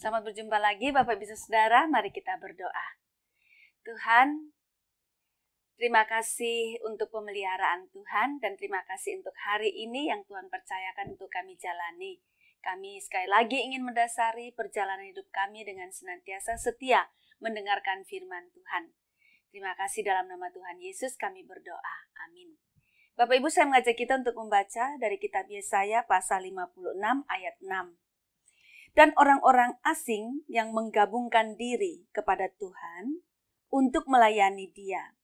Selamat berjumpa lagi Bapak Ibu Saudara, mari kita berdoa. Tuhan, terima kasih untuk pemeliharaan Tuhan dan terima kasih untuk hari ini yang Tuhan percayakan untuk kami jalani. Kami sekali lagi ingin mendasari perjalanan hidup kami dengan senantiasa setia mendengarkan firman Tuhan. Terima kasih dalam nama Tuhan Yesus kami berdoa. Amin. Bapak Ibu, saya mengajak kita untuk membaca dari kitab Yesaya pasal 56 ayat 6. Dan orang-orang asing yang menggabungkan diri kepada Tuhan untuk melayani Dia,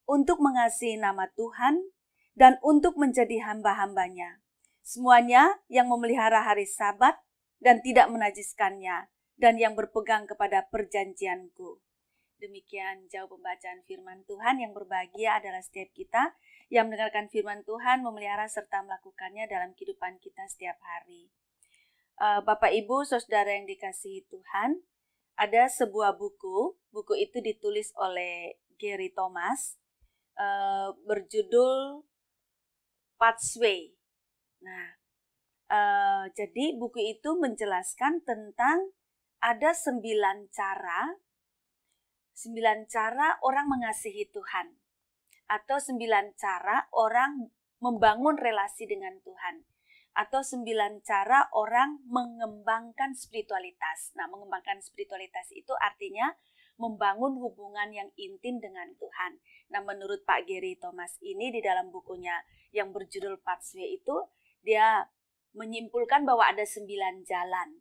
untuk mengasihi nama Tuhan, dan untuk menjadi hamba-hambanya. Semuanya yang memelihara hari Sabat dan tidak menajiskannya, dan yang berpegang kepada perjanjianku. Demikian jauh pembacaan firman Tuhan. Yang berbahagia adalah setiap kita yang mendengarkan firman Tuhan, memelihara serta melakukannya dalam kehidupan kita setiap hari. Bapak Ibu Saudara yang dikasihi Tuhan, ada sebuah buku itu ditulis oleh Gary Thomas, berjudul Pathway. Nah, jadi buku itu menjelaskan tentang ada 9 cara orang mengasihi Tuhan, atau 9 cara orang membangun relasi dengan Tuhan, atau 9 cara orang mengembangkan spiritualitas. Nah, mengembangkan spiritualitas itu artinya membangun hubungan yang intim dengan Tuhan. Nah, menurut Pak Gary Thomas ini di dalam bukunya yang berjudul Pathway itu, dia menyimpulkan bahwa ada 9 jalan.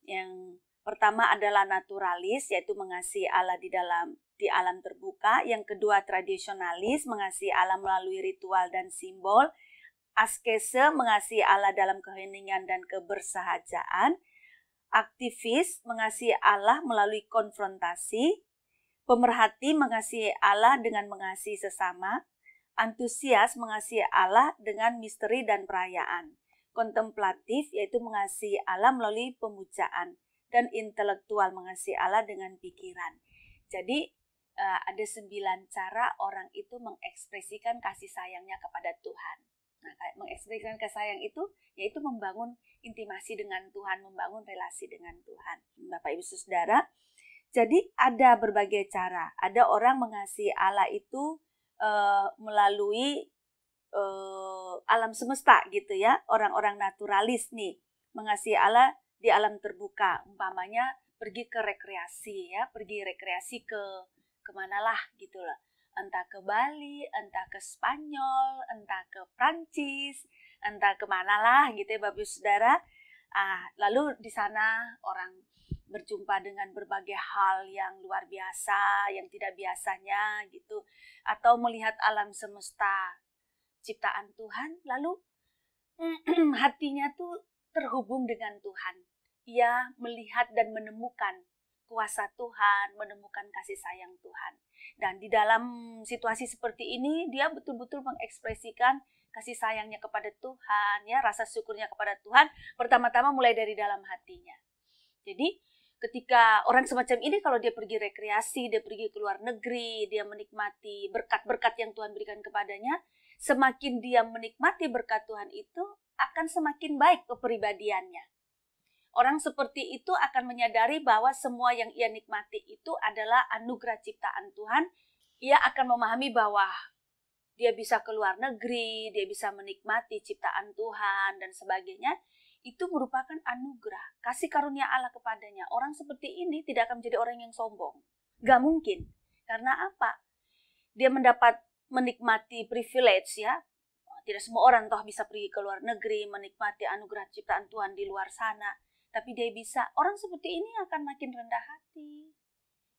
Yang pertama adalah naturalis, yaitu mengasihi Allah di alam terbuka. Yang kedua tradisionalis, mengasihi Allah melalui ritual dan simbol. Askese, mengasihi Allah dalam keheningan dan kebersahajaan. Aktivis, mengasihi Allah melalui konfrontasi. Pemerhati, mengasihi Allah dengan mengasihi sesama. Antusias, mengasihi Allah dengan misteri dan perayaan. Kontemplatif, yaitu mengasihi Allah melalui pemujaan. Dan intelektual, mengasihi Allah dengan pikiran. Jadi ada 9 cara orang itu mengekspresikan kasih sayangnya kepada Tuhan. Nah, mengekspresikan kasih sayang itu yaitu membangun intimasi dengan Tuhan, membangun relasi dengan Tuhan. Bapak Ibu Saudara, jadi ada berbagai cara. Ada orang mengasihi Allah itu melalui alam semesta gitu ya. Orang-orang naturalis nih mengasihi Allah di alam terbuka. Umpamanya pergi ke rekreasi ya, pergi rekreasi ke kemanalah gitu lah. Entah ke Bali, entah ke Spanyol, entah ke Prancis, entah kemana lah gitu ya Bapak Saudara. Lalu di sana orang berjumpa dengan berbagai hal yang luar biasa, yang tidak biasanya gitu. Atau melihat alam semesta ciptaan Tuhan, lalu hatinya tuh terhubung dengan Tuhan. Ia melihat dan menemukan kuasa Tuhan, menemukan kasih sayang Tuhan. Dan di dalam situasi seperti ini, dia betul-betul mengekspresikan kasih sayangnya kepada Tuhan, ya, rasa syukurnya kepada Tuhan, pertama-tama mulai dari dalam hatinya. Jadi, ketika orang semacam ini, kalau dia pergi rekreasi, dia pergi ke luar negeri, dia menikmati berkat-berkat yang Tuhan berikan kepadanya, semakin dia menikmati berkat Tuhan itu, akan semakin baik kepribadiannya. Orang seperti itu akan menyadari bahwa semua yang ia nikmati itu adalah anugerah ciptaan Tuhan. Ia akan memahami bahwa dia bisa ke luar negeri, dia bisa menikmati ciptaan Tuhan dan sebagainya. Itu merupakan anugerah, kasih karunia Allah kepadanya. Orang seperti ini tidak akan menjadi orang yang sombong. Gak mungkin. Karena apa? Dia mendapat menikmati privilege ya. Tidak semua orang toh bisa pergi ke luar negeri, menikmati anugerah ciptaan Tuhan di luar sana. Tapi dia bisa. Orang seperti ini akan makin rendah hati.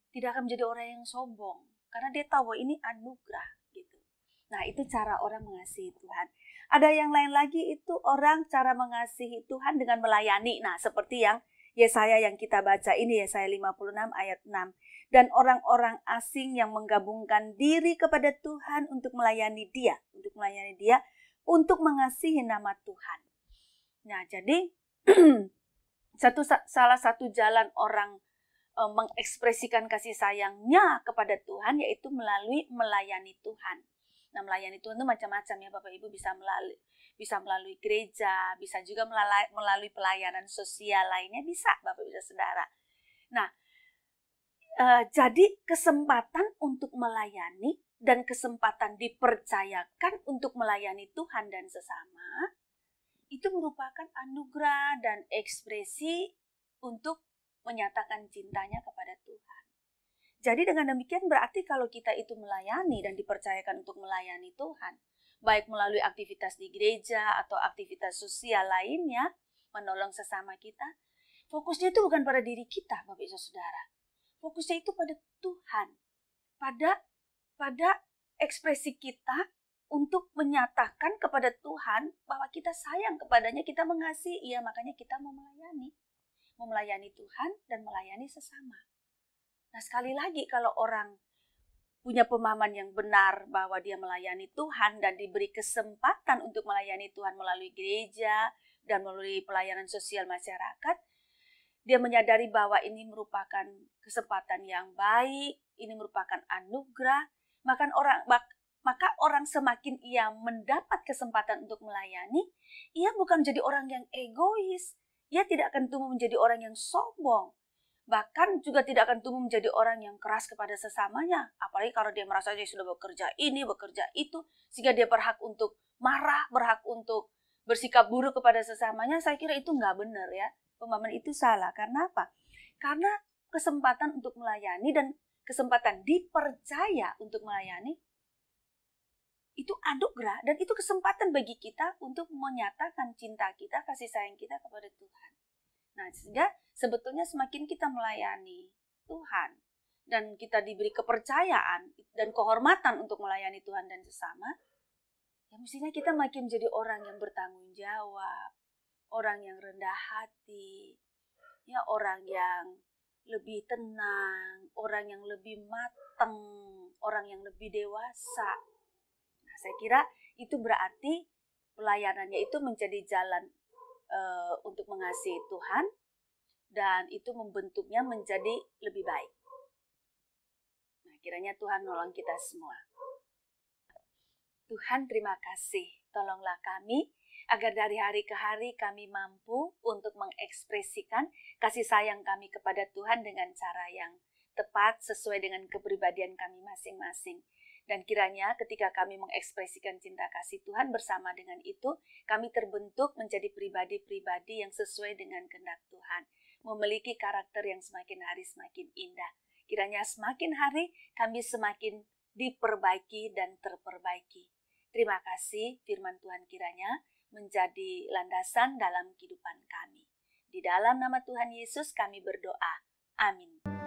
Tidak akan menjadi orang yang sombong. Karena dia tahu ini anugerah gitu. Nah, itu cara orang mengasihi Tuhan. Ada yang lain lagi, itu orang cara mengasihi Tuhan dengan melayani. Nah, seperti yang Yesaya yang kita baca ini, Yesaya 56 ayat 6. Dan orang-orang asing yang menggabungkan diri kepada Tuhan untuk melayani Dia, untuk mengasihi nama Tuhan. Nah, jadi salah satu jalan orang mengekspresikan kasih sayangnya kepada Tuhan yaitu melalui melayani Tuhan. Nah, melayani Tuhan itu macam-macam ya Bapak Ibu, bisa melalui gereja, bisa juga melalui pelayanan sosial lainnya, bisa Bapak Ibu Saudara. Nah, jadi kesempatan untuk melayani dan kesempatan dipercayakan untuk melayani Tuhan dan sesama itu merupakan anugerah dan ekspresi untuk menyatakan cintanya kepada Tuhan. Jadi dengan demikian berarti kalau kita itu melayani dan dipercayakan untuk melayani Tuhan, baik melalui aktivitas di gereja atau aktivitas sosial lainnya, menolong sesama kita, fokusnya itu bukan pada diri kita, Bapak Ibu Saudara. Fokusnya itu pada Tuhan, pada ekspresi kita untuk menyatakan kepada Tuhan bahwa kita sayang kepadanya, kita mengasihi, makanya kita mau melayani Tuhan dan melayani sesama. Nah, sekali lagi kalau orang punya pemahaman yang benar bahwa dia melayani Tuhan dan diberi kesempatan untuk melayani Tuhan melalui gereja dan melalui pelayanan sosial masyarakat, dia menyadari bahwa ini merupakan kesempatan yang baik, ini merupakan anugerah, maka orang semakin ia mendapat kesempatan untuk melayani, ia bukan menjadi orang yang egois, ia tidak akan tumbuh menjadi orang yang sombong, bahkan juga tidak akan tumbuh menjadi orang yang keras kepada sesamanya, apalagi kalau dia merasa dia sudah bekerja ini, bekerja itu, sehingga dia berhak untuk marah, berhak untuk bersikap buruk kepada sesamanya. Saya kira itu nggak benar ya. Pemahaman itu salah. Karena apa? Karena kesempatan untuk melayani dan kesempatan dipercaya untuk melayani itu anugerah dan itu kesempatan bagi kita untuk menyatakan cinta kita, kasih sayang kita kepada Tuhan. Nah, sehingga sebetulnya semakin kita melayani Tuhan dan kita diberi kepercayaan dan kehormatan untuk melayani Tuhan dan sesama, ya mestinya kita makin menjadi orang yang bertanggung jawab, orang yang rendah hati, ya orang yang lebih tenang, orang yang lebih matang, orang yang lebih dewasa. Nah, saya kira itu berarti pelayanannya itu menjadi jalan untuk mengasihi Tuhan dan itu membentuknya menjadi lebih baik. Nah, kiranya Tuhan nolong kita semua. Tuhan, terima kasih. Tolonglah kami agar dari hari ke hari kami mampu untuk mengekspresikan kasih sayang kami kepada Tuhan dengan cara yang tepat sesuai dengan kepribadian kami masing-masing. Dan kiranya ketika kami mengekspresikan cinta kasih Tuhan bersama dengan itu, kami terbentuk menjadi pribadi-pribadi yang sesuai dengan kehendak Tuhan, memiliki karakter yang semakin hari semakin indah. Kiranya semakin hari kami semakin diperbaiki dan terperbaiki. Terima kasih firman Tuhan kiranya menjadi landasan dalam kehidupan kami. Di dalam nama Tuhan Yesus kami berdoa. Amin.